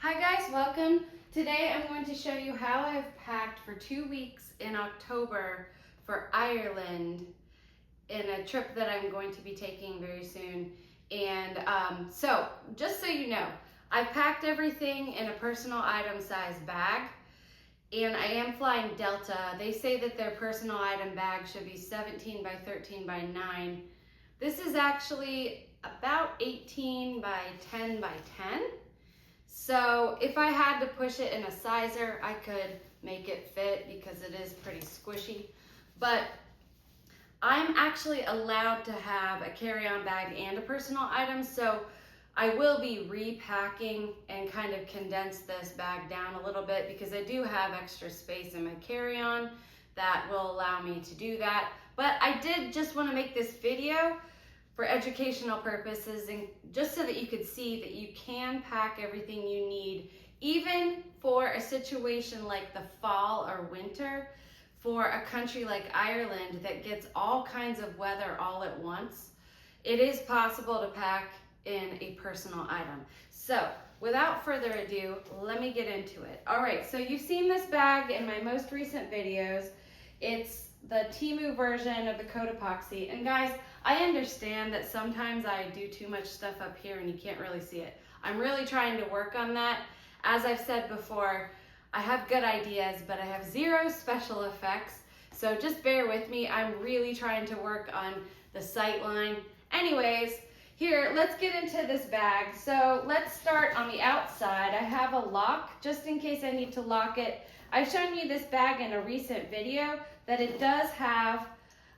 Hi guys, welcome. Today I'm going to show you how I've packed for 2 weeks in October for Ireland in a trip that I'm going to be taking very soon. And so just so you know, I've packed everything in a personal item size bag, and I am flying Delta. They say that their personal item bag should be 17 by 13 by 9. This is actually about 18 by 10 by 10. So if I had to push it in a sizer, I could make it fit because it is pretty squishy. But I'm actually allowed to have a carry-on bag and a personal item, so I will be repacking and kind of condense this bag down a little bit because I do have extra space in my carry-on that will allow me to do that. But I did just want to make this video for educational purposes and just so that you could see that you can pack everything you need, even for a situation like the fall or winter, for a country like Ireland that gets all kinds of weather all at once. It is possible to pack in a personal item. So without further ado, let me get into it. All right, so you've seen this bag in my most recent videos. It's the Temu version of the coat epoxy. And guys, I understand that sometimes I do too much stuff up here and you can't really see it. I'm really trying to work on that. As I've said before, I have good ideas, but I have zero special effects. So just bear with me. I'm really trying to work on the sight line. Anyways, here, let's get into this bag. So let's start on the outside. I have a lock just in case I need to lock it. I've shown you this bag in a recent video that it does have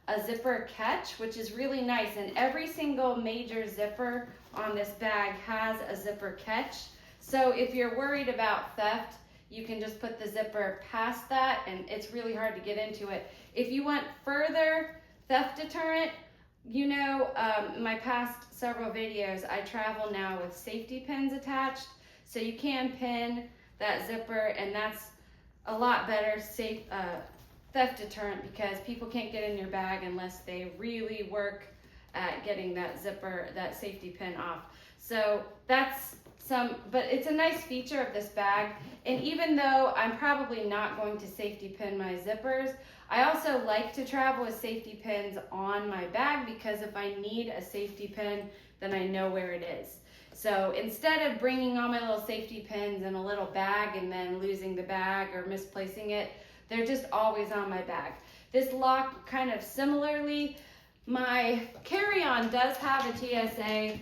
a zipper catch, which is really nice, and every single major zipper on this bag has a zipper catch. So if you're worried about theft, you can just put the zipper past that and it's really hard to get into it. If you want further theft deterrent, you know, my past several videos, I travel now with safety pins attached, so you can pin that zipper, and that's a lot better theft deterrent because people can't get in your bag unless they really work at getting that zipper, that safety pin off. So that's but it's a nice feature of this bag. And even though I'm probably not going to safety pin my zippers, I also like to travel with safety pins on my bag because if I need a safety pin, then I know where it is. So instead of bringing all my little safety pins in a little bag and then losing the bag or misplacing it, they're just always on my bag. This lock, kind of similarly, my carry-on does have a TSA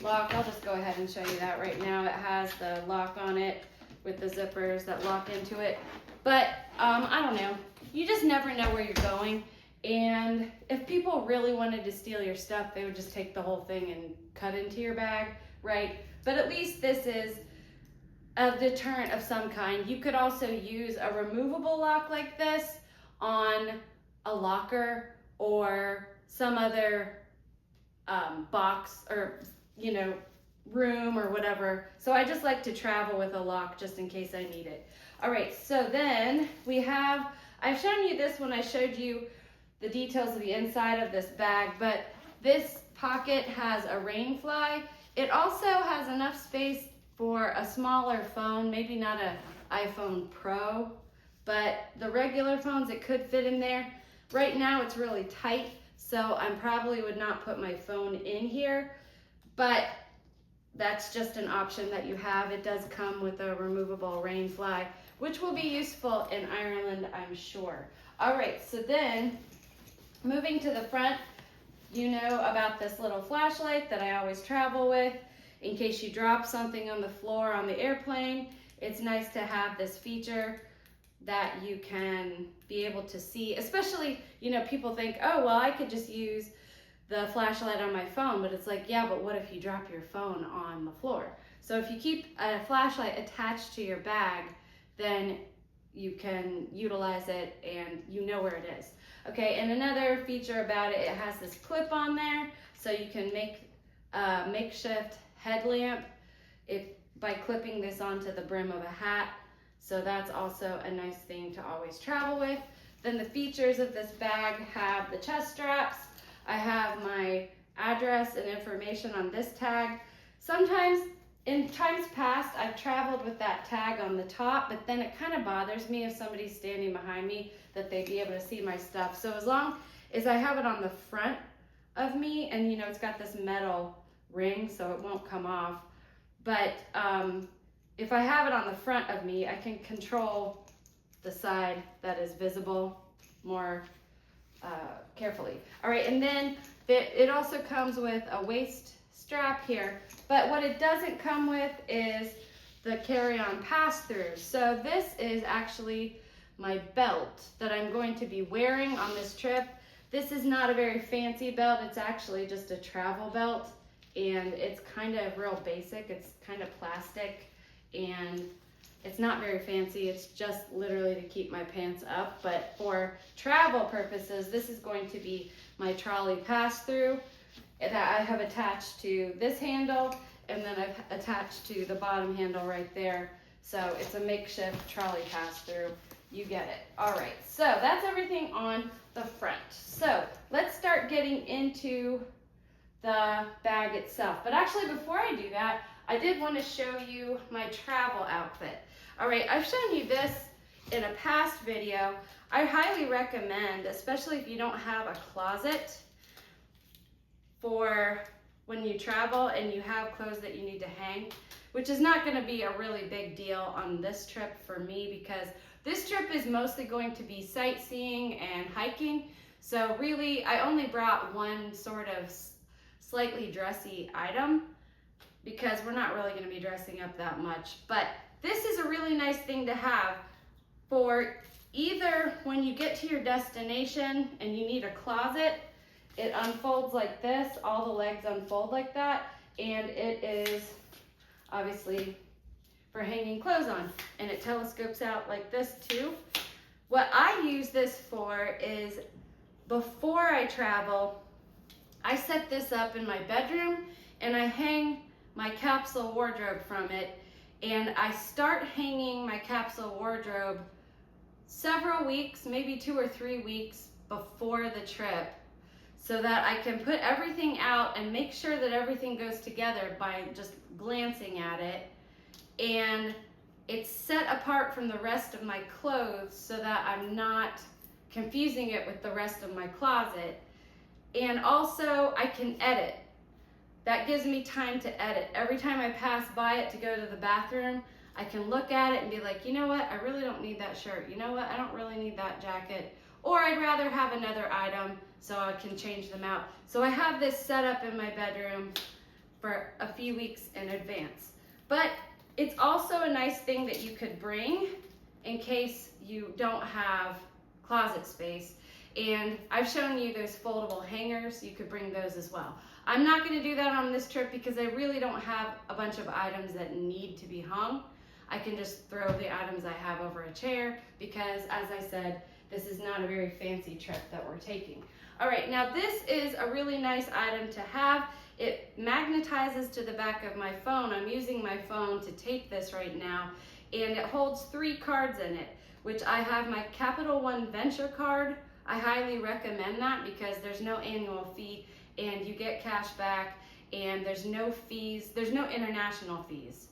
lock. I'll just go ahead and show you that right now. It has the lock on it with the zippers that lock into it. But I don't know. You just never know where you're going. And if people really wanted to steal your stuff, they would just take the whole thing and cut into your bag, right? But at least this is a deterrent of some kind. You could also use a removable lock like this on a locker or some other box or, you know, room or whatever. So I just like to travel with a lock just in case I need it. All right, so then I've shown you this when I showed you the details of the inside of this bag, but this pocket has a rain fly. It also has enough space for a smaller phone, maybe not an iPhone Pro, but the regular phones, it could fit in there. Right now it's really tight, so I probably would not put my phone in here, but that's just an option that you have. It does come with a removable rain fly, which will be useful in Ireland, I'm sure. All right, so then moving to the front, you know about this little flashlight that I always travel with. In case you drop something on the floor on the airplane, it's nice to have this feature that you can be able to see, especially, you know, people think, oh, well, I could just use the flashlight on my phone, but it's like, yeah, but what if you drop your phone on the floor? So if you keep a flashlight attached to your bag, then you can utilize it and you know where it is. Okay, and another feature about it, it has this clip on there, so you can make a makeshift headlamp by clipping this onto the brim of a hat. So that's also a nice thing to always travel with. Then the features of this bag have the chest straps. I have my address and information on this tag. Sometimes in times past, I've traveled with that tag on the top, but then it kind of bothers me if somebody's standing behind me that they'd be able to see my stuff. So as long as I have it on the front of me, and you know, it's got this metal ring so it won't come off, but if I have it on the front of me, I can control the side that is visible more carefully. All right, and then it also comes with a waist strap here, but what it doesn't come with is the carry-on pass-through. So this is actually my belt that I'm going to be wearing on this trip. This is not a very fancy belt, it's actually just a travel belt, and it's kind of real basic. It's kind of plastic, and it's not very fancy. It's just literally to keep my pants up, but for travel purposes, this is going to be my trolley pass-through that I have attached to this handle, and then I've attached to the bottom handle right there. So it's a makeshift trolley pass-through. You get it. All right, so that's everything on the front. So let's start getting into the bag itself. But actually, before I do that, I did want to show you my travel outfit. All right, I've shown you this in a past video. I highly recommend, especially if you don't have a closet for when you travel and you have clothes that you need to hang, which is not going to be a really big deal on this trip for me, because this trip is mostly going to be sightseeing and hiking. So really, I only brought one sort of slightly dressy item because we're not really going to be dressing up that much. But this is a really nice thing to have for either when you get to your destination and you need a closet. It unfolds like this, all the legs unfold like that, and it is obviously for hanging clothes on, and it telescopes out like this too. What I use this for is before I travel, I set this up in my bedroom and I hang my capsule wardrobe from it, and I start hanging my capsule wardrobe several weeks, maybe 2 or 3 weeks before the trip, so that I can put everything out and make sure that everything goes together by just glancing at it. And it's set apart from the rest of my clothes so that I'm not confusing it with the rest of my closet. And also I can edit. That gives me time to edit. Every time I pass by it to go to the bathroom, I can look at it and be like, you know what, I really don't need that shirt. You know what, I don't really need that jacket. Or I'd rather have another item so I can change them out. So I have this set up in my bedroom for a few weeks in advance. But it's also a nice thing that you could bring in case you don't have closet space. And I've shown you those foldable hangers. You could bring those as well. I'm not going to do that on this trip because I really don't have a bunch of items that need to be hung. I can just throw the items I have over a chair because, as I said, this is not a very fancy trip that we're taking. All right, now this is a really nice item to have. It magnetizes to the back of my phone. I'm using my phone to tape this right now, and it holds 3 cards in it, which I have my Capital One Venture card. I highly recommend that because there's no annual fee and you get cash back, and there's no fees, there's no international fees.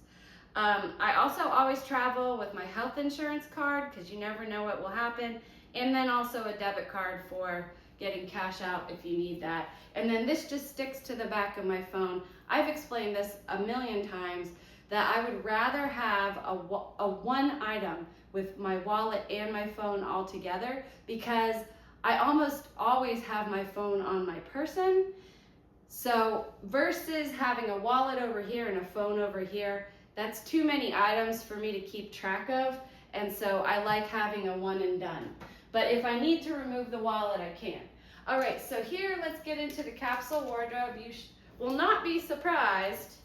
I also always travel with my health insurance card because you never know what will happen, and then also a debit card for getting cash out if you need that. And then this just sticks to the back of my phone. I've explained this a million times that I would rather have a one item with my wallet and my phone all together, because I almost always have my phone on my person. So versus having a wallet over here and a phone over here, that's too many items for me to keep track of. And so I like having a one and done. But if I need to remove the wallet, I can. All right, so here, let's get into the capsule wardrobe. You will not be surprised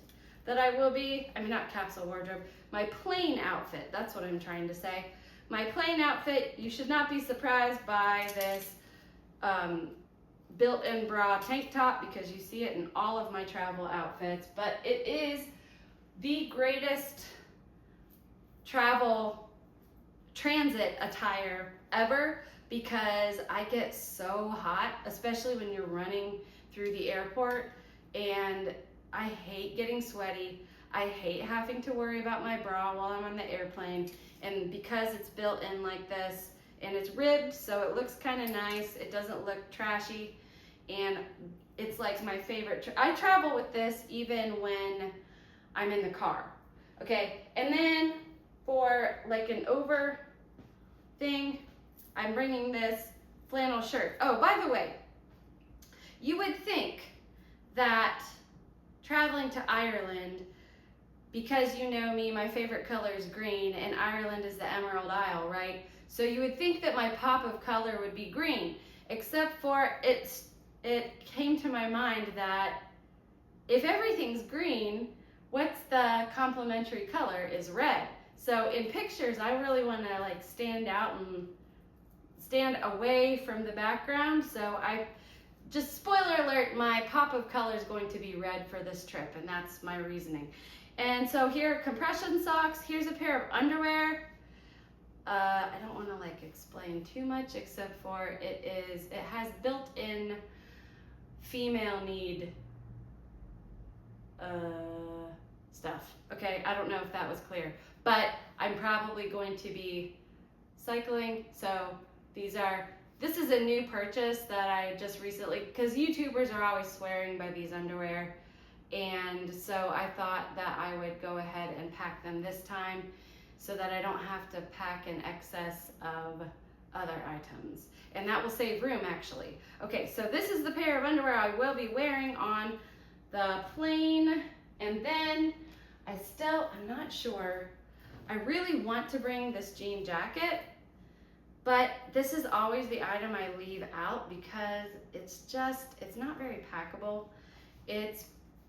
that I will be, not capsule wardrobe, my plain outfit. That's what I'm trying to say. My plain outfit, you should not be surprised by this built-in bra tank top, because you see it in all of my travel outfits, but it is the greatest travel transit attire ever, because I get so hot, especially when you're running through the airport, and I hate getting sweaty. I hate having to worry about my bra while I'm on the airplane, and because it's built in like this, and it's ribbed, so it looks kind of nice, it doesn't look trashy, and it's like my favorite. I travel with this even when I'm in the car, okay? And then for like an over thing, I'm bringing this flannel shirt. Oh, by the way, you would think that traveling to Ireland, because you know me, my favorite color is green, and Ireland is the Emerald Isle, right? So you would think that my pop of color would be green, except for it came to my mind that if everything's green, what's the complementary color is red. So in pictures, I really want to like stand out and stand away from the background. So just spoiler alert, my pop of color is going to be red for this trip, and that's my reasoning. And so here are compression socks. Here's a pair of underwear. I don't want to like explain too much, except for it has built-in female need stuff. Okay, I don't know if that was clear, but I'm probably going to be cycling, so this is a new purchase that I just recently, because YouTubers are always swearing by these underwear, and so I thought that I would go ahead and pack them this time so that I don't have to pack in excess of other items. And that will save room, actually. Okay, so this is the pair of underwear I will be wearing on the plane, and then I'm not sure. I really want to bring this jean jacket, but this is always the item I leave out because it's not very packable. It's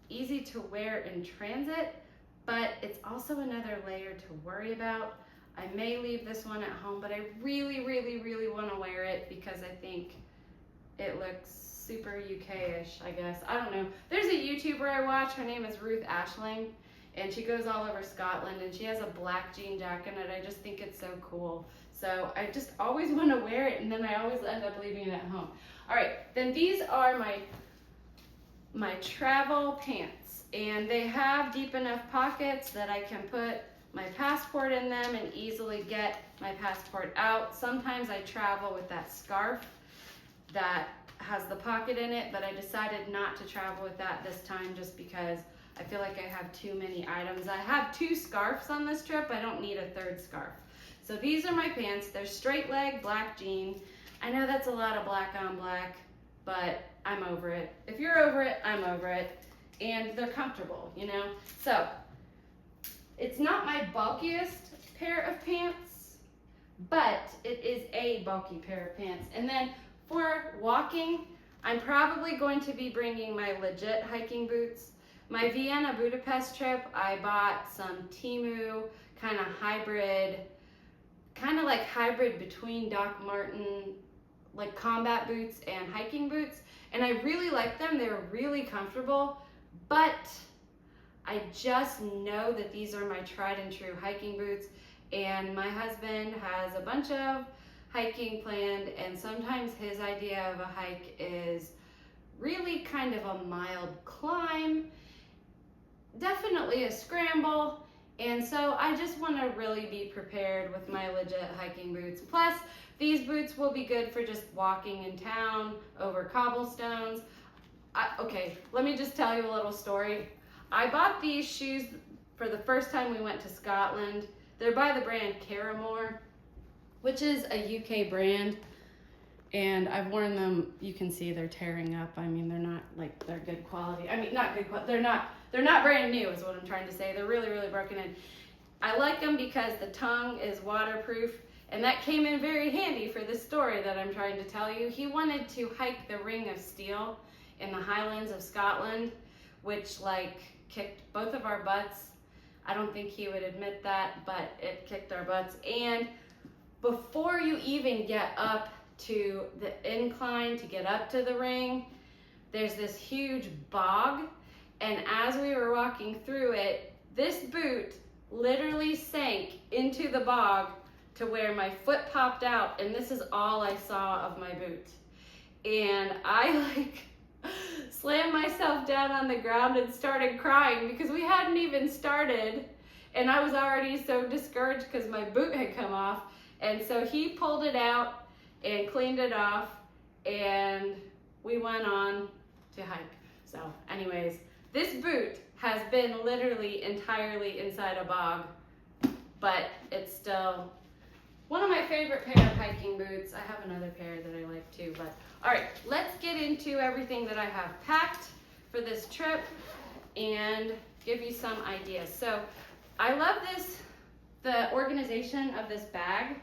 easy to wear in transit, but it's also another layer to worry about. I may leave this one at home, but I really, really, really want to wear it because I think it looks super UK-ish, I guess. I don't know. There's a YouTuber I watch. Her name is Ruth Ashling, and she goes all over Scotland, and she has a black jean jacket, and I just think it's so cool. So I just always want to wear it, and then I always end up leaving it at home. All right, then these are my travel pants, and they have deep enough pockets that I can put my passport in them and easily get my passport out. Sometimes I travel with that scarf that has the pocket in it, but I decided not to travel with that this time just because I feel like I have too many items. I have 2 scarves on this trip. I don't need a 3rd scarf. So these are my pants. They're straight leg black jean. I know that's a lot of black on black, but I'm over it. If you're over it, I'm over it. And they're comfortable, you know? So it's not my bulkiest pair of pants, but it is a bulky pair of pants. And then for walking, I'm probably going to be bringing my legit hiking boots. My Vienna Budapest trip, I bought some Temu kind of hybrid between Doc Marten, like combat boots and hiking boots. And I really like them. They're really comfortable, but I just know that these are my tried and true hiking boots, and my husband has a bunch of hiking planned, and sometimes his idea of a hike is really kind of a mild climb, definitely a scramble, and so I just want to really be prepared with my legit hiking boots. Plus, these boots will be good for just walking in town over cobblestones. Okay, let me just tell you a little story. I bought these shoes for the first time we went to Scotland. They're by the brand Caramore, which is a UK brand, and I've worn them. You can see they're tearing up. I mean, they're not like, they're good quality. I mean, not good quality. They're not brand new is what I'm trying to say. They're really, really broken in. I like them because the tongue is waterproof, and that came in very handy for this story that I'm trying to tell you. He wanted to hike the Ring of Steel in the Highlands of Scotland, which like kicked both of our butts. I don't think he would admit that, but it kicked our butts. And before you even get up to the incline to get up to the ring, there's this huge bog. And as we were walking through it, this boot literally sank into the bog to where my foot popped out, and this is all I saw of my boot. And I slammed myself down on the ground and started crying because we hadn't even started and I was already so discouraged because my boot had come off. And so he pulled it out and cleaned it off and we went on to hike. So anyways, this boot has been literally entirely inside a bog, but it's still one of my favorite pair of hiking boots. I have another pair that I like too, but all right, let's get into everything that I have packed for this trip and give you some ideas. So I love the organization of this bag.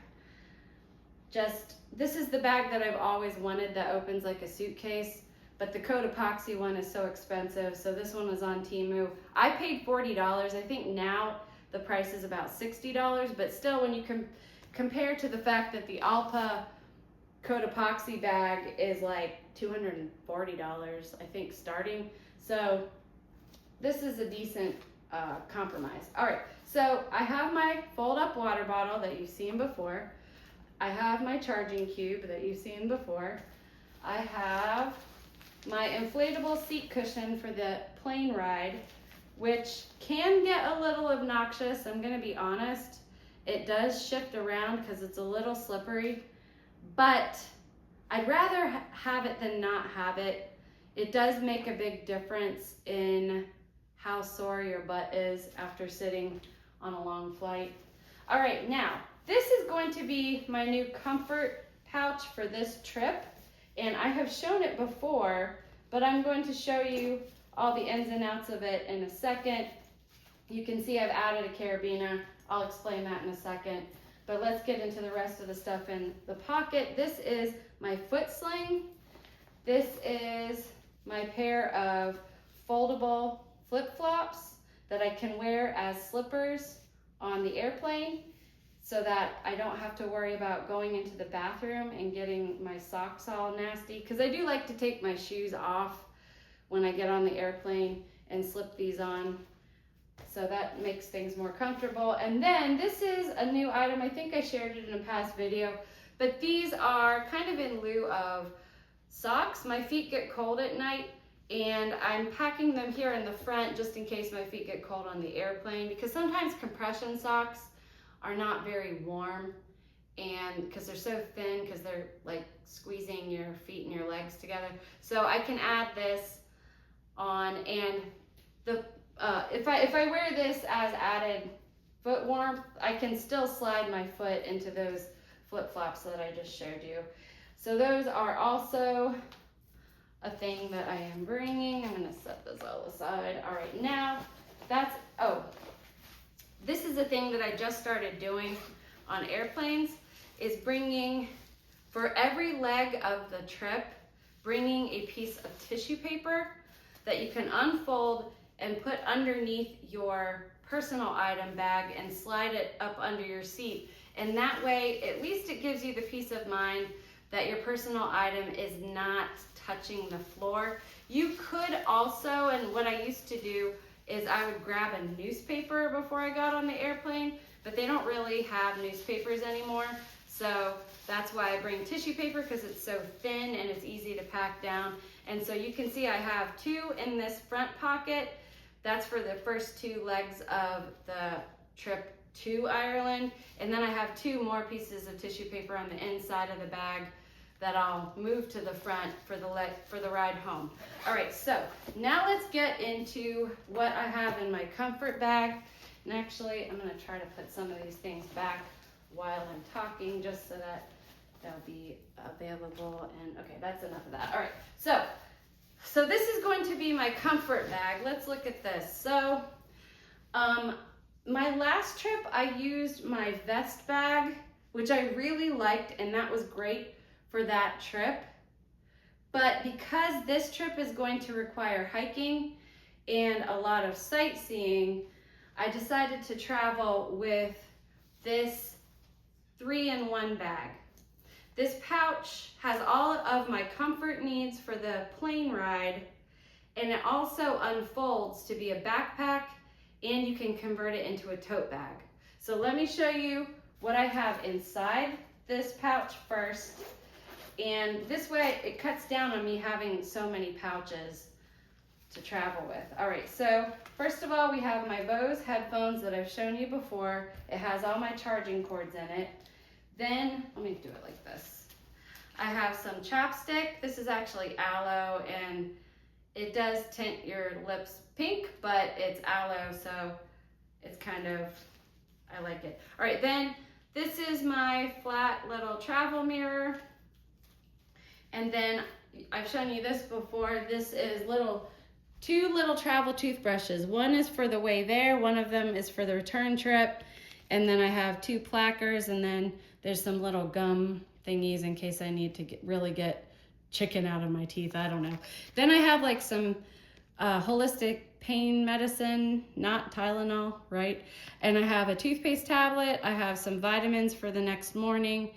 This is the bag that I've always wanted that opens like a suitcase, but the coat epoxy one is so expensive, so this one was on Temu. I paid $40. I think now the price is about $60, but still when you compare to the fact that the Alpa coat epoxy bag is like $240, I think, starting. So this is a decent compromise. All right, so I have my fold-up water bottle that you've seen before. I have my charging cube that you've seen before. I have my inflatable seat cushion for the plane ride, which can get a little obnoxious, I'm gonna be honest. It does shift around because it's a little slippery, but I'd rather have it than not have it. It does make a big difference in how sore your butt is after sitting on a long flight. All right, now, this is going to be my new comfort pouch for this trip, and I have shown it before, but I'm going to show you all the ins and outs of it in a second. You can see I've added a carabiner. I'll explain that in a second, but let's get into the rest of the stuff in the pocket. This is my foot sling. This is my pair of foldable flip-flops that I can wear as slippers on the airplane so that I don't have to worry about going into the bathroom and getting my socks all nasty, because I do like to take my shoes off when I get on the airplane and slip these on. So that makes things more comfortable. And then this is a new item. I think I shared it in a past video, but these are kind of in lieu of socks. My feet get cold at night, and I'm packing them here in the front just in case my feet get cold on the airplane, because sometimes compression socks are not very warm, and because they're so thin, because they're like squeezing your feet and your legs together. So I can add this on, and if I wear this as added foot warmth, I can still slide my foot into those flip-flops that I just showed you. So those are also a thing that I am bringing. I'm gonna set this all aside. All right, now this is a thing that I just started doing on airplanes, is bringing, for every leg of the trip, bringing a piece of tissue paper that you can unfold and put underneath your personal item bag and slide it up under your seat. And that way, at least it gives you the peace of mind that your personal item is not touching the floor. You could also, and what I used to do is I would grab a newspaper before I got on the airplane, but they don't really have newspapers anymore. So that's why I bring tissue paper, because it's so thin and it's easy to pack down. And so you can see I have two in this front pocket. That's for the first two legs of the trip to Ireland. And then I have two more pieces of tissue paper on the inside of the bag that I'll move to the front for the ride home. All right, so now let's get into what I have in my comfort bag. And actually, I'm gonna try to put some of these things back while I'm talking, just so that they'll be available. And okay, that's enough of that. All right, so this is going to be my comfort bag. Let's look at this. So my last trip, I used my vest bag, which I really liked, and that was great for that trip. But because this trip is going to require hiking and a lot of sightseeing, I decided to travel with this 3-in-1 bag. This pouch has all of my comfort needs for the plane ride, and it also unfolds to be a backpack, and you can convert it into a tote bag. So let me show you what I have inside this pouch first. And this way it cuts down on me having so many pouches to travel with. All right, so first of all, we have my Bose headphones that I've shown you before. It has all my charging cords in it. Then, let me do it like this. I have some chapstick. This is actually aloe, and it does tint your lips pink, but it's aloe, so it's kind of, I like it. All right, then this is my flat little travel mirror. And then I've shown you this before. This is two little travel toothbrushes. One is for the way there, one of them is for the return trip. And then I have 2 plackers, and then there's some little gum thingies in case I need to really get chicken out of my teeth, I don't know. Then I have like some holistic pain medicine, not Tylenol, right? And I have a toothpaste tablet. I have some vitamins for the next morning.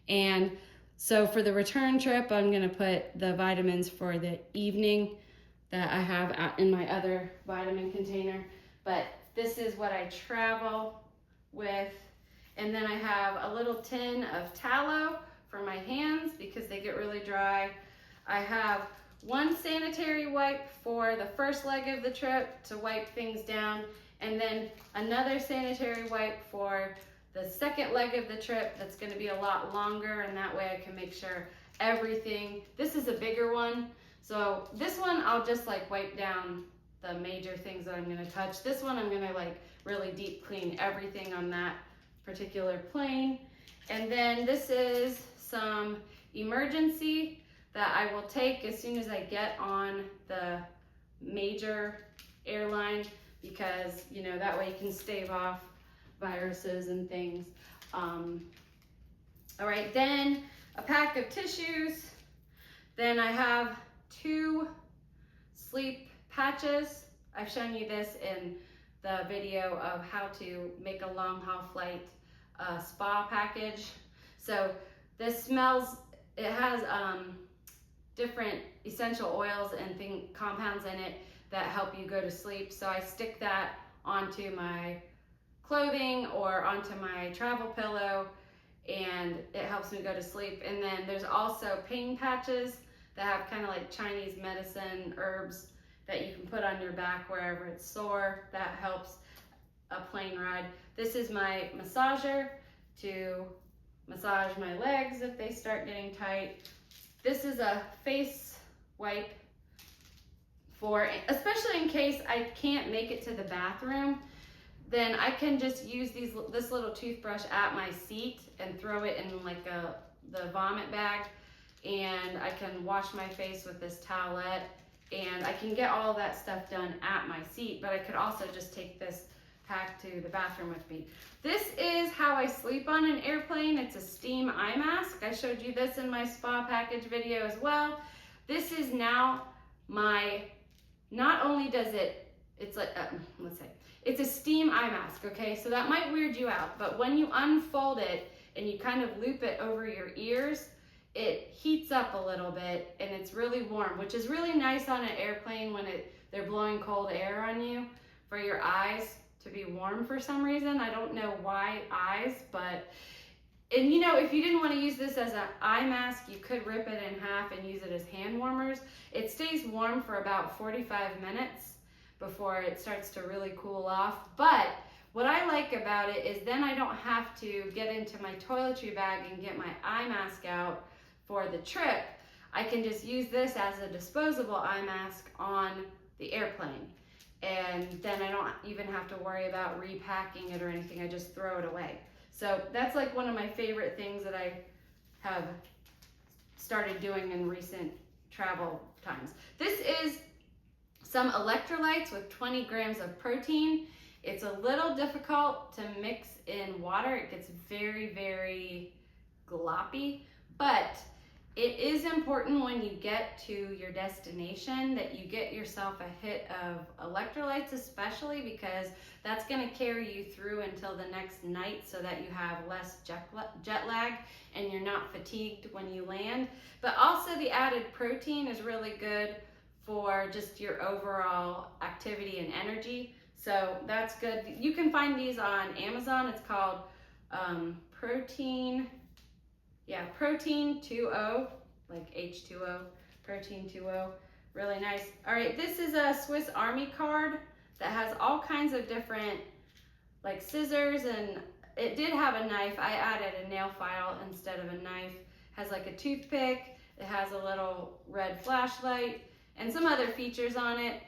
And so for the return trip, I'm gonna put the vitamins for the evening that I have in my other vitamin container. But this is what I travel with. And then I have a little tin of tallow for my hands because they get really dry. I have 1 sanitary wipe for the first leg of the trip to wipe things down, and then another sanitary wipe for the second leg of the trip that's going to be a lot longer, and that way I can make sure everything, this is a bigger one, so this one I'll just like wipe down the major things that I'm going to touch. This one I'm going to like really deep clean everything on that particular plane. And then this is some emergency that I will take as soon as I get on the major airline, because you know that way you can stave off viruses and things. All right, then a pack of tissues. Then I have 2 sleep patches. I've shown you this in the video of how to make a long haul flight spa package. So this smells, it has different essential oils and compounds in it that help you go to sleep. So I stick that onto my clothing or onto my travel pillow, and it helps me go to sleep. And then there's also pain patches that have kind of like Chinese medicine herbs that you can put on your back wherever it's sore. That helps a plane ride. This is my massager to massage my legs if they start getting tight. This is a face wipe for, especially in case I can't make it to the bathroom, then I can just use this little toothbrush at my seat and throw it in like the vomit bag, and I can wash my face with this towelette, and I can get all of that stuff done at my seat, but I could also just take this pack to the bathroom with me. This is how I sleep on an airplane. It's a steam eye mask. I showed you this in my spa package video as well. This is now my, not only does it's like, let's say, it's a steam eye mask, okay? So that might weird you out, but when you unfold it and you kind of loop it over your ears, it heats up a little bit and it's really warm, which is really nice on an airplane when they're blowing cold air on you for your eyes to be warm for some reason. I don't know why eyes, but, and you know, if you didn't want to use this as an eye mask, you could rip it in half and use it as hand warmers. It stays warm for about 45 minutes before it starts to really cool off. But what I like about it is then I don't have to get into my toiletry bag and get my eye mask out for the trip. I can just use this as a disposable eye mask on the airplane. And then I don't even have to worry about repacking it or anything. I just throw it away. So that's like one of my favorite things that I have started doing in recent travel times. This is some electrolytes with 20 grams of protein. It's a little difficult to mix in water. It gets very, very gloppy, but it is important when you get to your destination that you get yourself a hit of electrolytes, especially because that's going to carry you through until the next night so that you have less jet lag and you're not fatigued when you land. But also the added protein is really good for just your overall activity and energy. So that's good. You can find these on Amazon. It's called Protein 2O. like H2O, protein 2O, really nice. All right, this is a Swiss Army card that has all kinds of different like scissors, and it did have a knife. I added a nail file instead of a knife. Has like a toothpick, it has a little red flashlight, and some other features on it.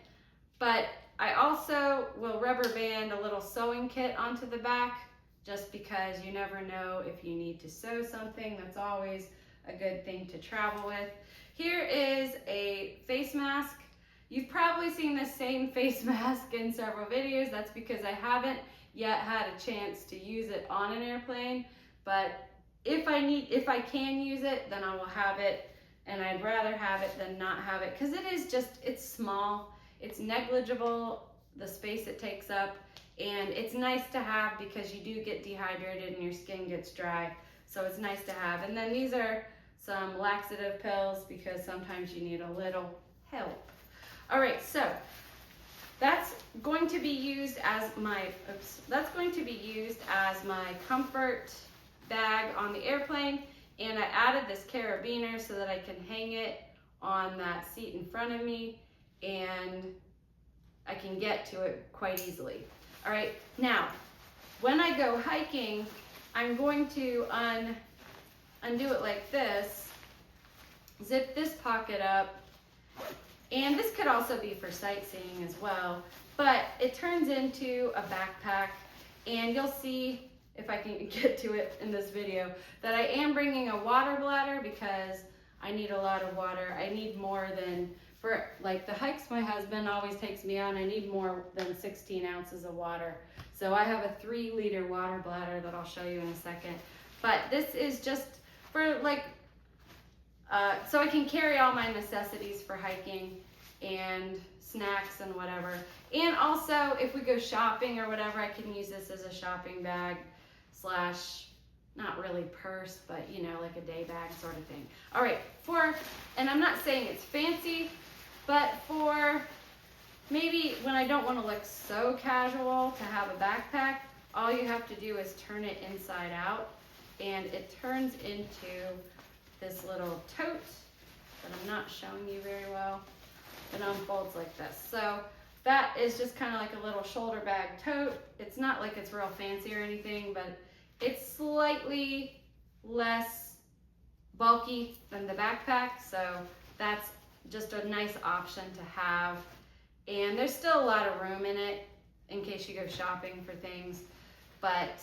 But I also will rubber band a little sewing kit onto the back, just because you never know if you need to sew something. That's always a good thing to travel with. Here is a face mask. You've probably seen the same face mask in several videos. That's because I haven't yet had a chance to use it on an airplane, but if I can use it, then I will have it, and I'd rather have it than not have it, because it's small, it's negligible, the space it takes up, and it's nice to have because you do get dehydrated and your skin gets dry, so it's nice to have. And then these are some laxative pills because sometimes you need a little help. All right, so that's going to be used as my comfort bag on the airplane, and I added this carabiner so that I can hang it on that seat in front of me and I can get to it quite easily. All right, now when I go hiking, I'm going to undo it like this, zip this pocket up. And this could also be for sightseeing as well, but it turns into a backpack, and you'll see, if I can get to it in this video, that I am bringing a water bladder because I need a lot of water. I need more than, for like the hikes my husband always takes me on, I need more than 16 ounces of water. So I have a 3-liter water bladder that I'll show you in a second. But this is just for like, so I can carry all my necessities for hiking and snacks and whatever. And also, if we go shopping or whatever, I can use this as a shopping bag slash, not really purse, but you know, like a day bag sort of thing. All right, and I'm not saying it's fancy, but for maybe when I don't want to look so casual to have a backpack, all you have to do is turn it inside out, and it turns into this little tote that I'm not showing you very well. It unfolds like this. So that is just kind of like a little shoulder bag tote. It's not like it's real fancy or anything, but it's slightly less bulky than the backpack. So that's just a nice option to have. And there's still a lot of room in it in case you go shopping for things. But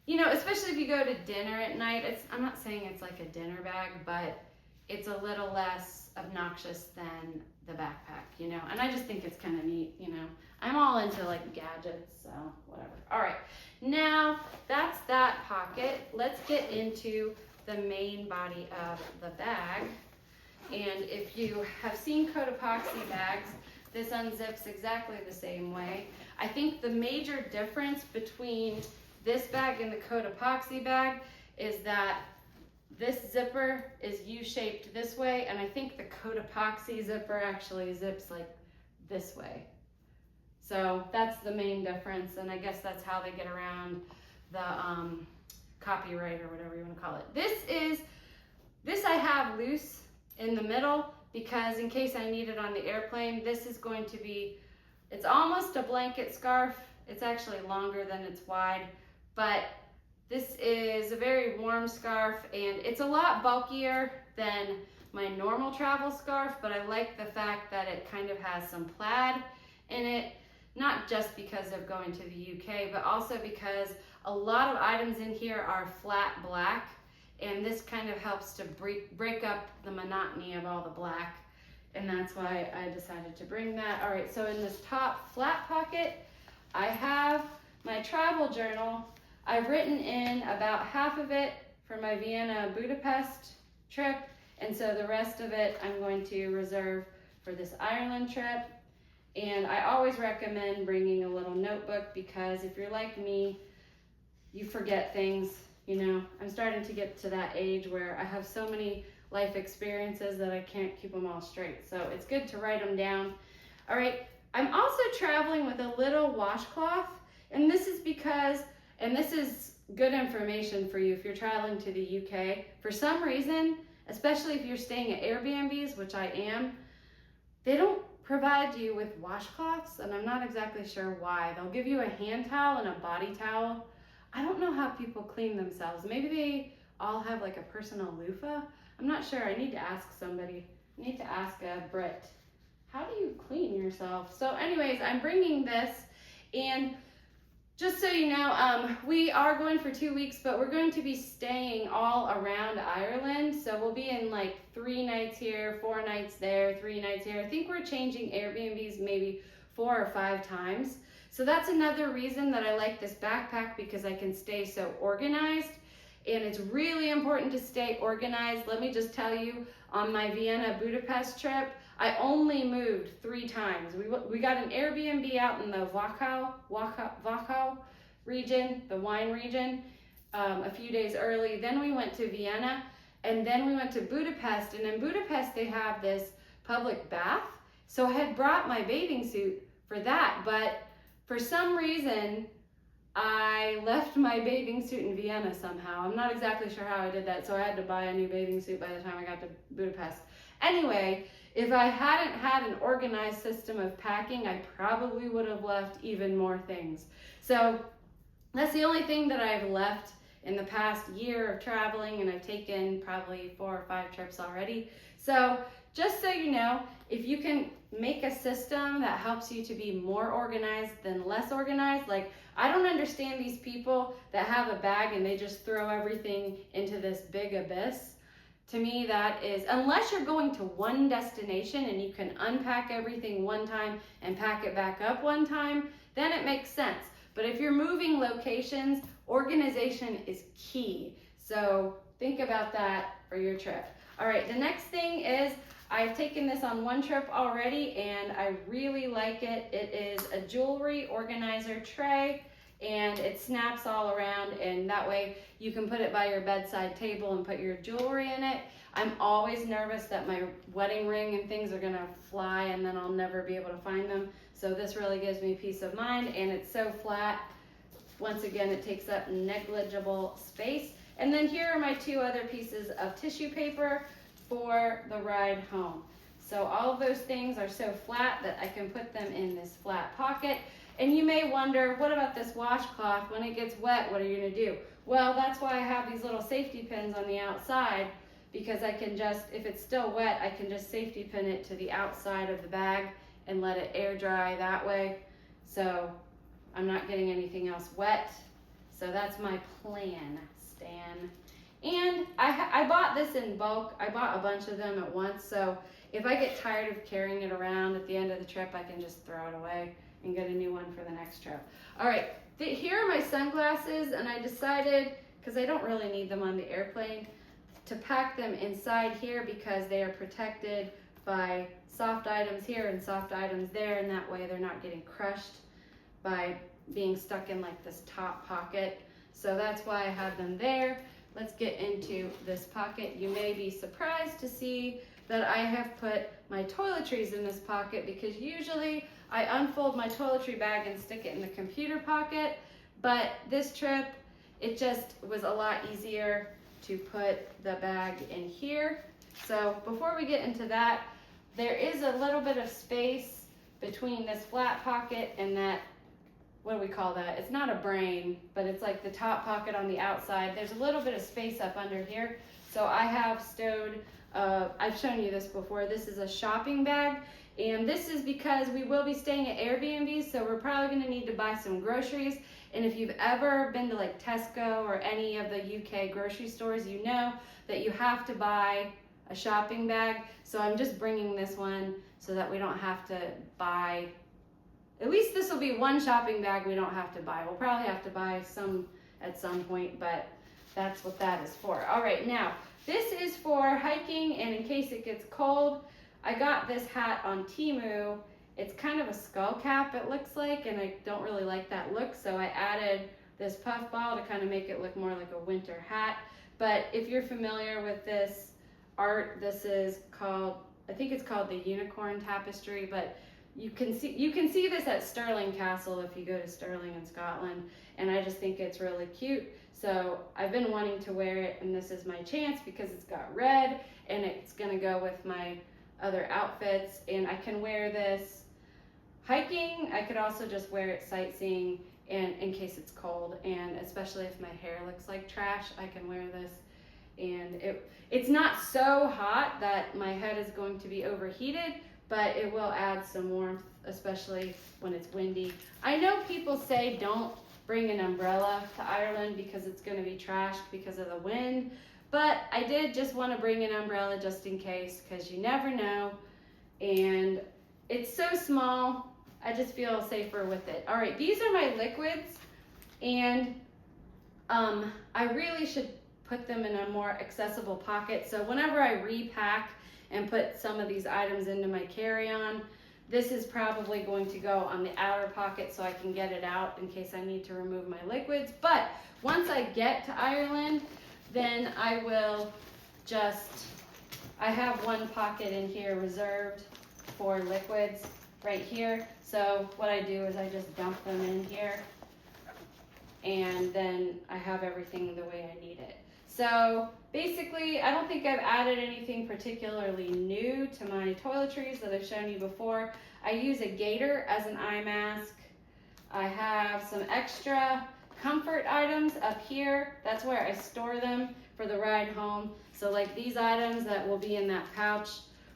you know, especially if you go to dinner at night, I'm not saying it's like a dinner bag, but it's a little less obnoxious than the backpack, you know? And I just think it's kind of neat, you know? I'm all into like gadgets, so whatever. All right, now that's that pocket. Let's get into the main body of the bag. And if you have seen coat epoxy bags, this unzips exactly the same way. I think the major difference between this bag and the coat epoxy bag is that this zipper is U-shaped this way, and I think the coat epoxy zipper actually zips like this way. So that's the main difference, and I guess that's how they get around the copyright or whatever you want to call it. This I have loose in the middle because in case I need it on the airplane, this is going to be, it's almost a blanket scarf. It's actually longer than it's wide. But this is a very warm scarf, and it's a lot bulkier than my normal travel scarf, but I like the fact that it kind of has some plaid in it, not just because of going to the UK, but also because a lot of items in here are flat black, and this kind of helps to break up the monotony of all the black, and that's why I decided to bring that. All right, so in this top flat pocket, I have my travel journal. I've written in about half of it for my Vienna-Budapest trip, and so the rest of it I'm going to reserve for this Ireland trip. And I always recommend bringing a little notebook because if you're like me, you forget things, you know. I'm starting to get to that age where I have so many life experiences that I can't keep them all straight. So it's good to write them down. All right, I'm also traveling with a little washcloth, and this is because, and this is good information for you if you're traveling to the UK. For some reason, especially if you're staying at Airbnbs, which I am, they don't provide you with washcloths, and I'm not exactly sure why. They'll give you a hand towel and a body towel. I don't know how people clean themselves. Maybe they all have like a personal loofah. I'm not sure. I need to ask somebody. I need to ask Britt. How do you clean yourself? So anyways, I'm bringing this, and just so you know, we are going for 2 weeks, but we're going to be staying all around Ireland. So we'll be in like 3 nights here, 4 nights there, 3 nights here. I think we're changing Airbnbs maybe 4 or 5 times. So that's another reason that I like this backpack, because I can stay so organized. And it's really important to stay organized. Let me just tell you, on my Vienna Budapest trip, I only moved 3 times. We got an Airbnb out in the Wachau region, the wine region, a few days early. Then we went to Vienna, and then we went to Budapest. And in Budapest, they have this public bath. So I had brought my bathing suit for that, but for some reason, I left my bathing suit in Vienna somehow. I'm not exactly sure how I did that, so I had to buy a new bathing suit by the time I got to Budapest. Anyway, if I hadn't had an organized system of packing, I probably would have left even more things. So that's the only thing that I've left in the past year of traveling, and I've taken probably 4 or 5 trips already. So just so you know, if you can make a system that helps you to be more organized than less organized, like I don't understand these people that have a bag and they just throw everything into this big abyss. To me, that is, unless you're going to one destination and you can unpack everything one time and pack it back up one time, then it makes sense. But if you're moving locations, organization is key. So think about that for your trip. All right, the next thing is, I've taken this on 1 trip already and I really like it. It is a jewelry organizer tray, and it snaps all around, and that way you can put it by your bedside table and put your jewelry in it. I'm always nervous that my wedding ring and things are gonna fly and then I'll never be able to find them. So this really gives me peace of mind, and it's so flat. Once again, it takes up negligible space. And then here are my 2 other pieces of tissue paper for the ride home. So all of those things are so flat that I can put them in this flat pocket. And you may wonder, what about this washcloth? When it gets wet, what are you gonna do? Well, that's why I have these little safety pins on the outside, because I can just, if it's still wet, I can just safety pin it to the outside of the bag and let it air dry that way. So I'm not getting anything else wet. So that's my plan, Stan. And I bought this in bulk. I bought a bunch of them at once, so if I get tired of carrying it around at the end of the trip, I can just throw it away and get a new one for the next trip. All right, here are my sunglasses, and I decided, because I don't really need them on the airplane, to pack them inside here because they are protected by soft items here and soft items there, and that way they're not getting crushed by being stuck in like this top pocket. So that's why I have them there. Let's get into this pocket. You may be surprised to see that I have put my toiletries in this pocket, because usually I unfold my toiletry bag and stick it in the computer pocket, but this trip it just was a lot easier to put the bag in here. So before we get into that, there is a little bit of space between this flat pocket and that, what do we call that? It's not a brain, but it's like the top pocket on the outside. There's a little bit of space up under here. So I have stowed, I've shown you this before, this is a shopping bag. And this is because we will be staying at Airbnb, so we're probably gonna need to buy some groceries. And if you've ever been to like Tesco or any of the UK grocery stores, you know that you have to buy a shopping bag. So I'm just bringing this one so that we don't have to buy, at least this will be one shopping bag we don't have to buy. We'll probably have to buy some at some point, but that's what that is for. All right, now this is for hiking and in case it gets cold. I got this hat on Temu. It's kind of a skull cap, it looks like, and I don't really like that look, so I added this puff ball to kind of make it look more like a winter hat. But if you're familiar with this art, this is called, I think it's called the unicorn tapestry, but you can see this at Stirling Castle if you go to Stirling in Scotland, and I just think it's really cute. So I've been wanting to wear it, and this is my chance because it's got red and it's gonna go with my other outfits. And I can wear this hiking. I could also just wear it sightseeing and in case it's cold, and especially if my hair looks like trash, I can wear this. And it's not so hot that my head is going to be overheated, but it will add some warmth, especially when it's windy. I know people say don't bring an umbrella to Ireland because it's going to be trashed because of the wind, but I did just want to bring an umbrella just in case, because you never know. And it's so small, I just feel safer with it. All right, these are my liquids, and I really should put them in a more accessible pocket. So whenever I repack and put some of these items into my carry-on, this is probably going to go on the outer pocket so I can get it out in case I need to remove my liquids. But once I get to Ireland, then I will I have one pocket in here reserved for liquids right here. So what I do is I just dump them in here, and then I have everything the way I need it. So basically, I don't think I've added anything particularly new to my toiletries that I've shown you before. I use a gaiter as an eye mask. I have some extra comfort items up here. That's where I store them for the ride home. So like these items that will be in that pouch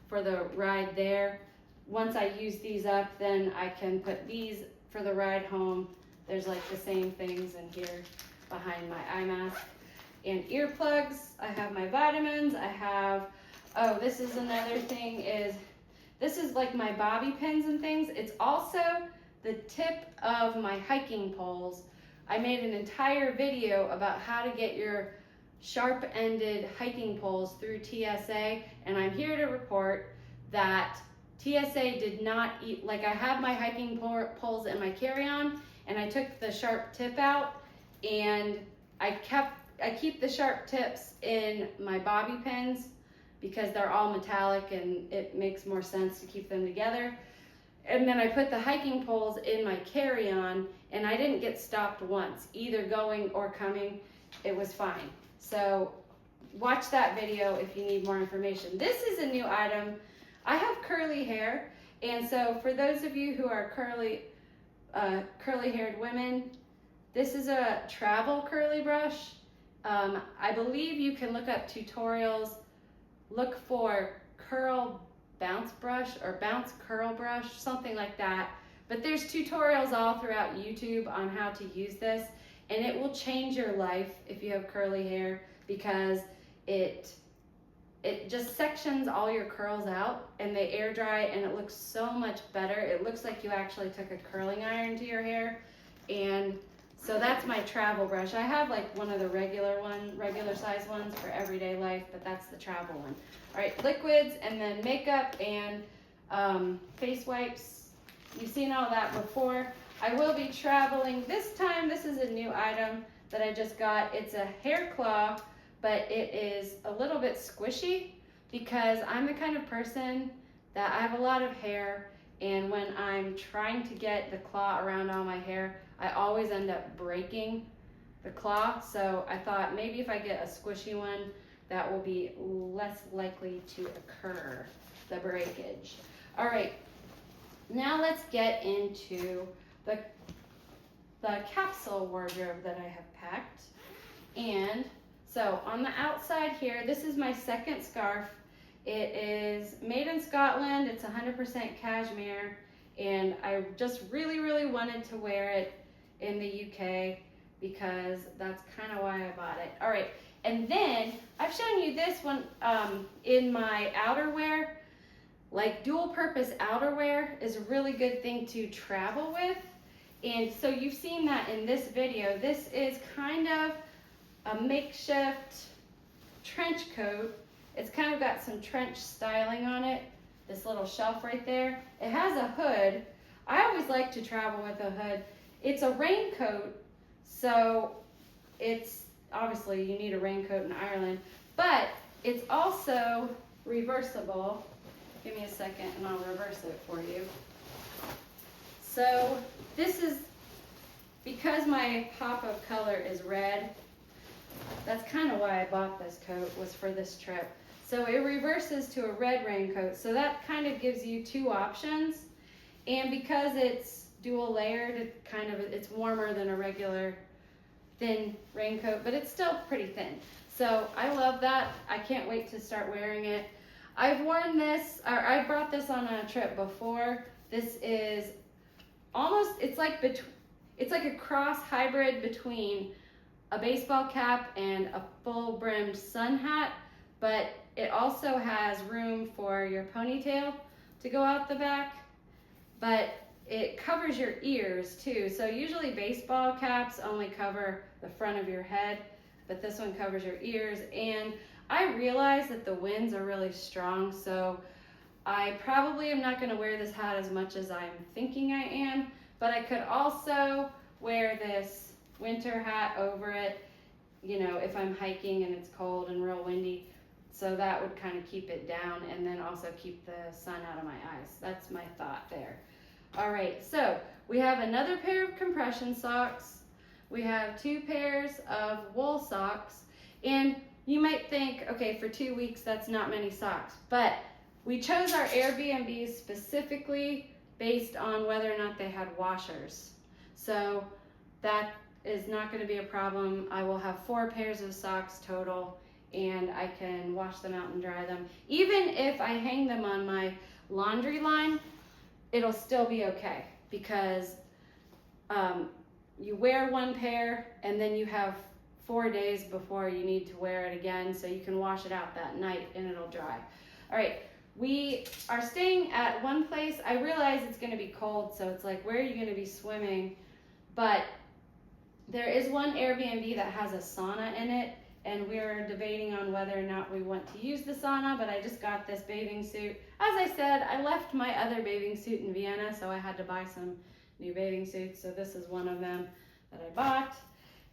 for the ride there. Once I use these up, then I can put these for the ride home. There's like the same things in here behind my eye mask. And earplugs, I have my vitamins, I have, oh, this is another thing, this is like my bobby pins and things. It's also the tip of my hiking poles. I made an entire video about how to get your sharp-ended hiking poles through TSA, and I'm here to report that TSA did not eat, like I have my hiking poles in my carry-on, and I took the sharp tip out, and I keep the sharp tips in my bobby pins because they're all metallic and it makes more sense to keep them together. And then I put the hiking poles in my carry-on, and I didn't get stopped once, either going or coming. It was fine. So watch that video if you need more information. This is a new item. I have curly hair, and so for those of you who are curly-haired women, this is a travel curly brush. I believe you can look up tutorials, look for curl bounce brush or bounce curl brush, something like that. But there's tutorials all throughout YouTube on how to use this, and it will change your life if you have curly hair, because it just sections all your curls out and they air dry, and it looks so much better. It looks like you actually took a curling iron to your hair. And so that's my travel brush. I have like one of the regular size ones for everyday life, but that's the travel one. All right, liquids, and then makeup and face wipes. You've seen all that before. I will be traveling this time. This is a new item that I just got. It's a hair claw, but it is a little bit squishy because I'm the kind of person that I have a lot of hair, and when I'm trying to get the claw around all my hair, I always end up breaking the claw. So I thought maybe if I get a squishy one, that will be less likely to occur, the breakage. All right, now let's get into the capsule wardrobe that I have packed. And so on the outside here, this is my second scarf. It is made in Scotland. It's 100% cashmere, and I just really wanted to wear it in the UK because that's kind of why I bought it. All right, and then I've shown you this one in my outerwear. Like dual purpose outerwear is a really good thing to travel with. And so you've seen that in this video. This is kind of a makeshift trench coat. It's kind of got some trench styling on it. This little shelf right there. It has a hood. I always like to travel with a hood. It's a raincoat, so it's obviously you need a raincoat in Ireland, but it's also reversible. Give me a second and I'll reverse it for you. So this is, because my pop of color is red, That's kind of why I bought this coat, was for this trip. So it reverses to a red raincoat, so that kind of gives you two options. And because it's dual layered, it's warmer than a regular thin raincoat, but it's still pretty thin. So I love that. I can't wait to start wearing it. I've worn this, or I brought this on a trip before. This is almost, it's like a cross hybrid between a baseball cap and a full brimmed sun hat, but it also has room for your ponytail to go out the back, but it covers your ears too. So usually baseball caps only cover the front of your head, but this one covers your ears. And I realize that the winds are really strong, so I probably am not going to wear this hat as much as I'm thinking I am, but I could also wear this winter hat over it, you know, if I'm hiking and it's cold and real windy. So that would kind of keep it down and then also keep the sun out of my eyes. That's my thought there. All right, so we have another pair of compression socks. We have 2 pairs of wool socks. And you might think, okay, for 2 weeks, that's not many socks. But we chose our Airbnbs specifically based on whether or not they had washers. So that is not going to be a problem. I will have 4 pairs of socks total, and I can wash them out and dry them. Even if I hang them on my laundry line, it'll still be okay, because you wear 1 pair and then you have 4 days before you need to wear it again, so you can wash it out that night and it'll dry. All right, we are staying at one place. I realize it's going to be cold, so it's like, where are you going to be swimming? But there is one Airbnb that has a sauna in it, and we're debating on whether or not we want to use the sauna, but I just got this bathing suit. As I said, I left my other bathing suit in Vienna, so I had to buy some new bathing suits, so this is one of them that I bought.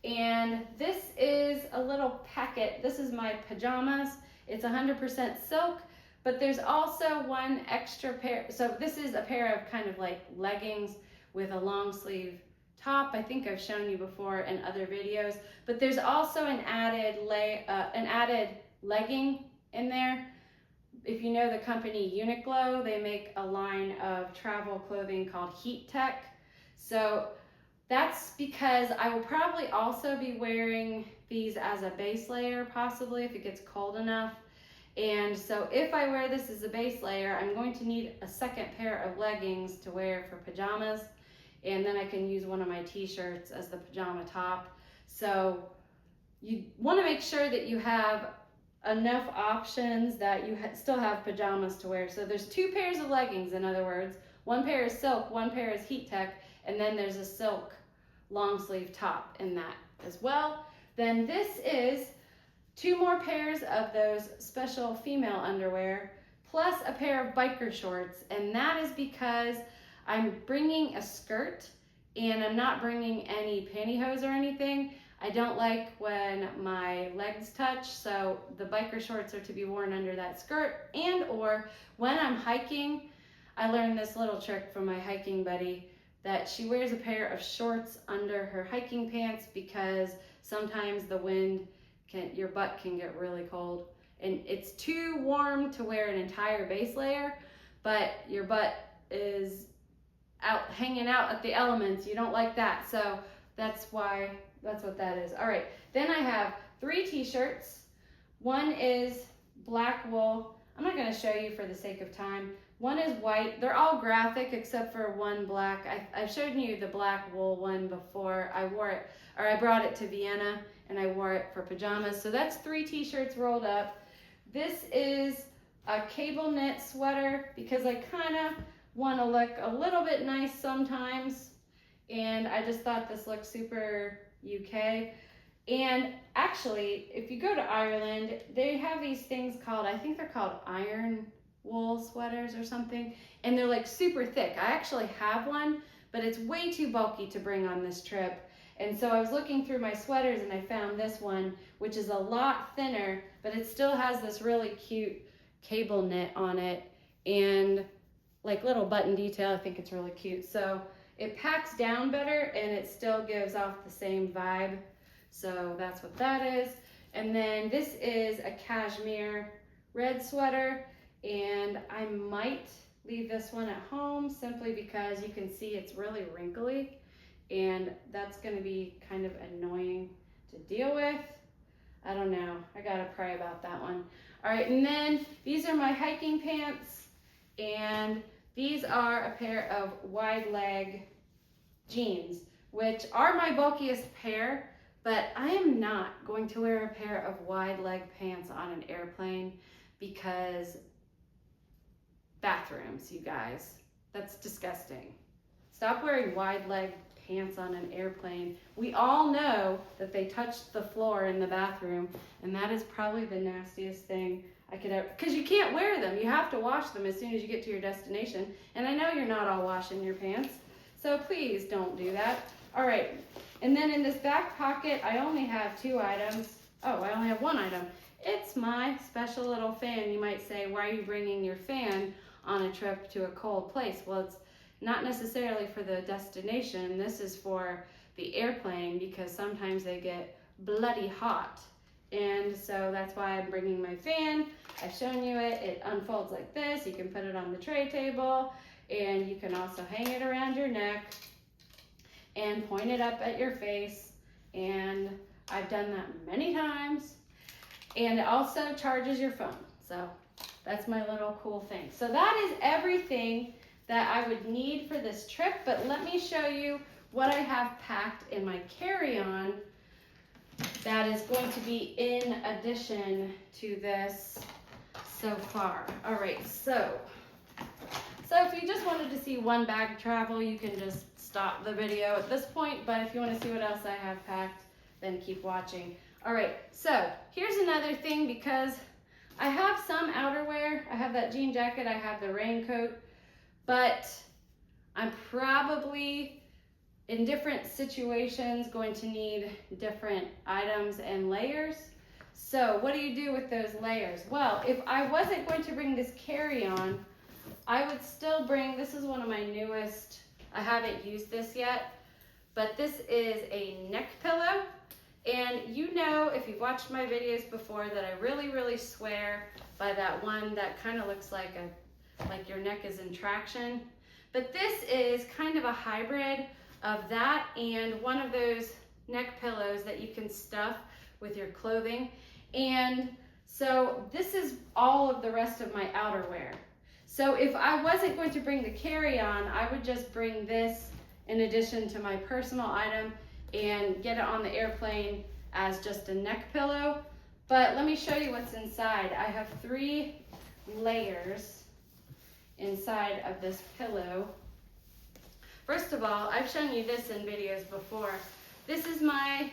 And this is a little packet. This is my pajamas. It's 100% silk, but there's also one extra pair. So this is a pair of kind of like leggings with a long sleeve top. I think I've shown you before in other videos, but there's also an added legging in there. If you know the company Uniqlo, they make a line of travel clothing called Heat Tech. So that's because I will probably also be wearing these as a base layer, possibly if it gets cold enough. And so if I wear this as a base layer, I'm going to need a second pair of leggings to wear for pajamas. And then I can use one of my t-shirts as the pajama top. So you want to make sure that you have enough options that you still have pajamas to wear. So there's 2 pairs of leggings, in other words. 1 pair is silk, 1 pair is Heat Tech, and then there's a silk long sleeve top in that as well. Then this is 2 more pairs of those special female underwear, plus a pair of biker shorts, and that is because I'm bringing a skirt and I'm not bringing any pantyhose or anything. I don't like when my legs touch, so the biker shorts are to be worn under that skirt. And or when I'm hiking, I learned this little trick from my hiking buddy, that she wears a pair of shorts under her hiking pants, because sometimes the wind your butt can get really cold. And it's too warm to wear an entire base layer, but your butt is out hanging out at the elements. You don't like that, so that's what that is. All right, then I have 3 t-shirts. One is black wool. I'm not going to show you for the sake of time. One is white. They're all graphic except for one black. I've shown you the black wool one before. I brought it to Vienna and I wore it for pajamas. So that's 3 t-shirts rolled up. This is a cable knit sweater because I kind of want to look a little bit nice sometimes, and I just thought this looked super UK. And actually, if you go to Ireland, they have these things called, I think they're called iron wool sweaters or something, and they're like super thick. I actually have one, but it's way too bulky to bring on this trip. And so I was looking through my sweaters and I found this one, which is a lot thinner, but it still has this really cute cable knit on it and like little button detail. I think it's really cute. So it packs down better and it still gives off the same vibe. So that's what that is. And then this is a cashmere red sweater, and I might leave this one at home simply because you can see it's really wrinkly, and that's going to be kind of annoying to deal with. I don't know. I gotta pray about that one. All right, and then these are my hiking pants, and these are a pair of wide leg jeans, which are my bulkiest pair, but I am not going to wear a pair of wide leg pants on an airplane because bathrooms, you guys. That's disgusting. Stop wearing wide leg pants on an airplane. We all know that they touch the floor in the bathroom, and that is probably the nastiest thing I could ever, because you can't wear them. You have to wash them as soon as you get to your destination. And I know you're not all washing your pants, so please don't do that. All right, and then in this back pocket, I only have 2 items. Oh, I only have 1 item. It's my special little fan. You might say, why are you bringing your fan on a trip to a cold place? Well, it's not necessarily for the destination. This is for the airplane because sometimes they get bloody hot. And so that's why I'm bringing my fan. I've shown you it. It unfolds like this. You can put it on the tray table, and you can also hang it around your neck and point it up at your face. And I've done that many times. And it also charges your phone. So that's my little cool thing. So that is everything that I would need for this trip, but let me show you what I have packed in my carry-on that is going to be in addition to this so far. All right, so if you just wanted to see one bag travel, you can just stop the video at this point, but if you want to see what else I have packed, then keep watching. All right, so here's another thing, because I have some outerwear. I have that jean jacket, I have the raincoat, but I'm probably in different situations going to need different items and layers. So what do you do with those layers? Well, if I wasn't going to bring this carry-on, I would still bring, this is one of my newest, I haven't used this yet, but this is a neck pillow. And you know, if you've watched my videos before, that I really swear by that one that kind of looks like your neck is in traction. But this is kind of a hybrid of that and one of those neck pillows that you can stuff with your clothing. And so this is all of the rest of my outerwear. So if I wasn't going to bring the carry-on, I would just bring this in addition to my personal item and get it on the airplane as just a neck pillow. But let me show you what's inside. I have 3 layers inside of this pillow. First of all, I've shown you this in videos before. This is my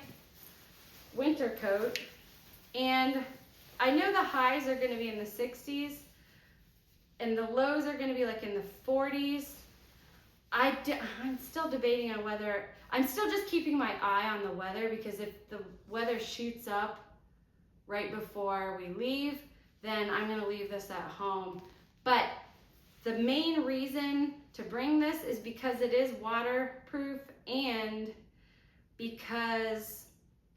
winter coat, and I know the highs are going to be in the 60s and the lows are going to be like in the 40s. I'm still debating on whether, I'm still just keeping my eye on the weather, because if the weather shoots up right before we leave, then I'm going to leave this at home. But the main reason to bring this is because it is waterproof and because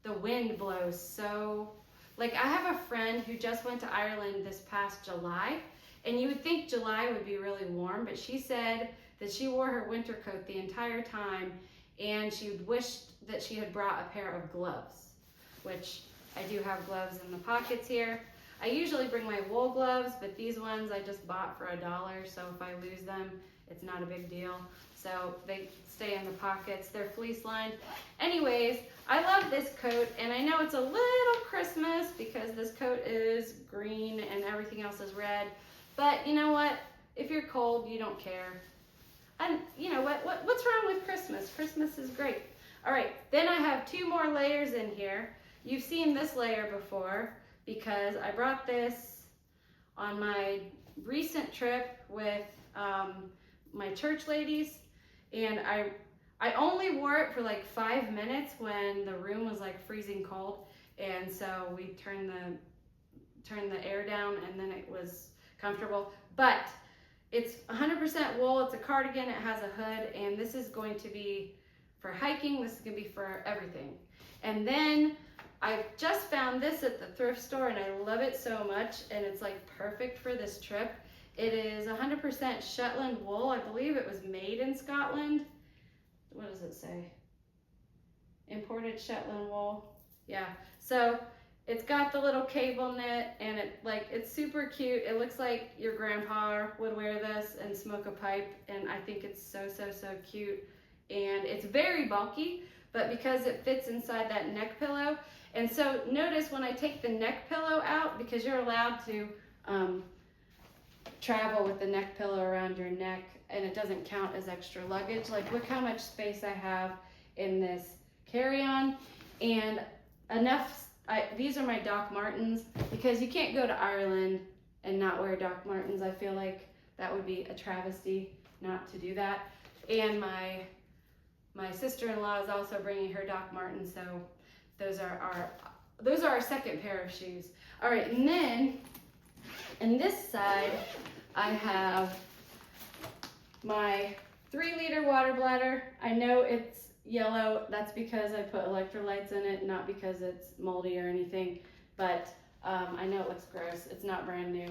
the wind blows so, like, I have a friend who just went to Ireland this past July, and you would think July would be really warm, but she said that she wore her winter coat the entire time, and she wished that she had brought a pair of gloves, which I do have gloves in the pockets here. I usually bring my wool gloves, but these ones I just bought for $1, so if I lose them, it's not a big deal. So they stay in the pockets. They're fleece lined. Anyways, I love this coat, and I know it's a little Christmas because this coat is green and everything else is red, but you know what? If you're cold, you don't care. And you know what's wrong with Christmas? Christmas is great. All right, then I have 2 more layers in here. You've seen this layer before because I brought this on my recent trip with my church ladies, and I only wore it for like 5 minutes when the room was like freezing cold, and so we turned the air down, and then it was comfortable. But it's 100% wool. It's a cardigan. It has a hood, and this is going to be for hiking. This is going to be for everything. And then I just found this at the thrift store and I love it so much, and it's like perfect for this trip. It is 100% Shetland wool. I believe it was made in Scotland. What does it say? Imported Shetland wool. Yeah, so it's got the little cable knit, and it's super cute. It looks like your grandpa would wear this and smoke a pipe, and I think it's so cute. And it's very bulky, but because it fits inside that neck pillow. And so notice when I take the neck pillow out, because you're allowed to travel with the neck pillow around your neck, and it doesn't count as extra luggage. Like, look how much space I have in this carry-on. And these are my Doc Martens, because you can't go to Ireland and not wear Doc Martens. I feel like that would be a travesty not to do that. And my sister-in-law is also bringing her Doc Martens, so those are our second pair of shoes. All right, and then in this side, I have my 3-liter water bladder. I know it's yellow. That's because I put electrolytes in it, not because it's moldy or anything. But I know it looks gross. It's not brand new.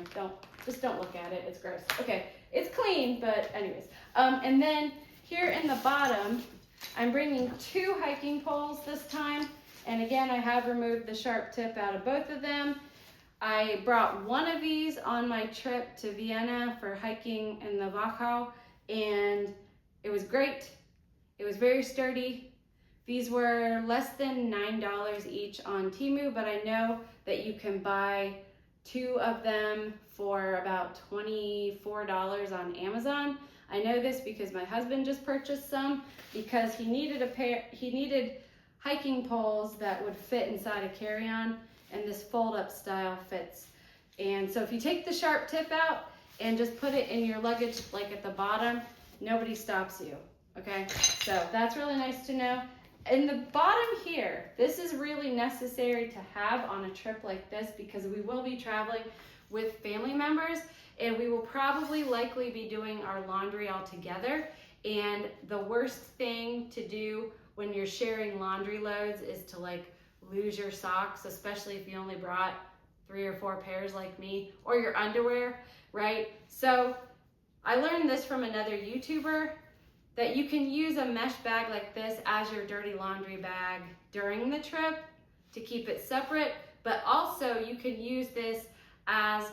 Just don't look at it. It's gross. Okay, it's clean, but anyways. And then here in the bottom, I'm bringing 2 hiking poles this time. And again, I have removed the sharp tip out of both of them. I brought one of these on my trip to Vienna for hiking in the Wachau, and it was great. It was very sturdy. These were less than $9 each on Temu, but I know that you can buy 2 of them for about $24 on Amazon. I know this because my husband just purchased some, because he needed hiking poles that would fit inside a carry-on, and this fold-up style fits. And so if you take the sharp tip out and just put it in your luggage, like at the bottom, nobody stops you, okay? So that's really nice to know. In the bottom here, this is really necessary to have on a trip like this, because we will be traveling with family members, and we will probably likely be doing our laundry all together. And the worst thing to do when you're sharing laundry loads is to lose your socks, especially if you only brought 3 or 4 pairs like me, or your underwear, right? So I learned this from another YouTuber, that you can use a mesh bag like this as your dirty laundry bag during the trip to keep it separate, but also you can use this as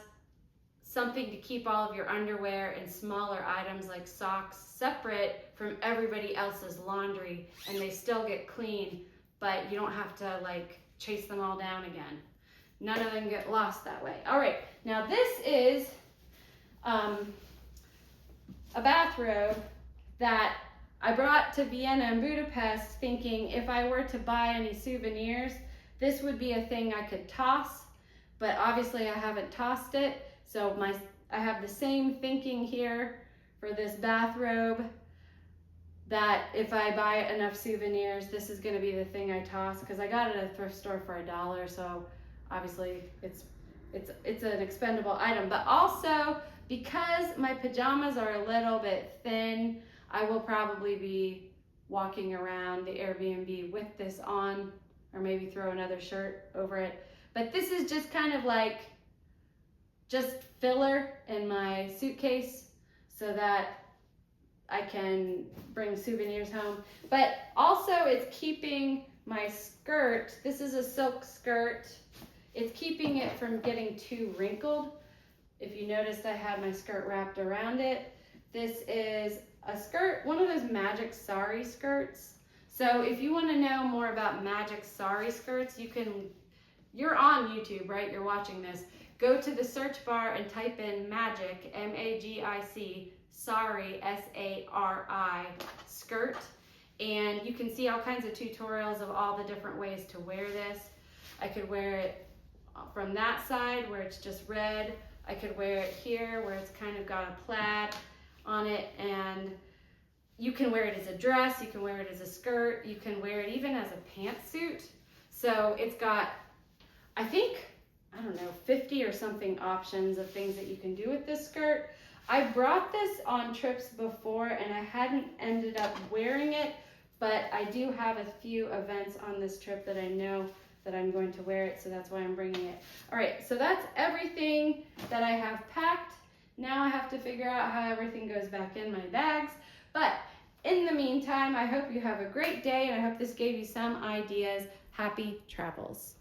something to keep all of your underwear and smaller items like socks separate from everybody else's laundry, and they still get clean, but you don't have to chase them all down again. None of them get lost that way. All right, now this is a bathrobe that I brought to Vienna and Budapest, thinking if I were to buy any souvenirs, this would be a thing I could toss, but obviously I haven't tossed it. So I have the same thinking here for this bathrobe, that if I buy enough souvenirs, this is gonna be the thing I toss, because I got it at a thrift store for $1, so obviously it's an expendable item. But also, because my pajamas are a little bit thin, I will probably be walking around the Airbnb with this on, or maybe throw another shirt over it. But this is just kind of just filler in my suitcase so that I can bring souvenirs home. But also it's keeping my skirt, this is a silk skirt, it's keeping it from getting too wrinkled. If you noticed, I had my skirt wrapped around it. This is a skirt, one of those magic sari skirts. So if you want to know more about magic sari skirts, you're on YouTube, right? You're watching this. Go to the search bar and type in magic, M-A-G-I-C, sari, S-A-R-I, skirt. And you can see all kinds of tutorials of all the different ways to wear this. I could wear it from that side where it's just red. I could wear it here where it's kind of got a plaid on it, and you can wear it as a dress, you can wear it as a skirt, you can wear it even as a pantsuit. So it's got, I think, I don't know, 50 or something options of things that you can do with this skirt. I brought this on trips before and I hadn't ended up wearing it, but I do have a few events on this trip that I know that I'm going to wear it, so that's why I'm bringing it. All right, so that's everything that I have packed. Now I have to figure out how everything goes back in my bags. But in the meantime, I hope you have a great day, and I hope this gave you some ideas. Happy travels.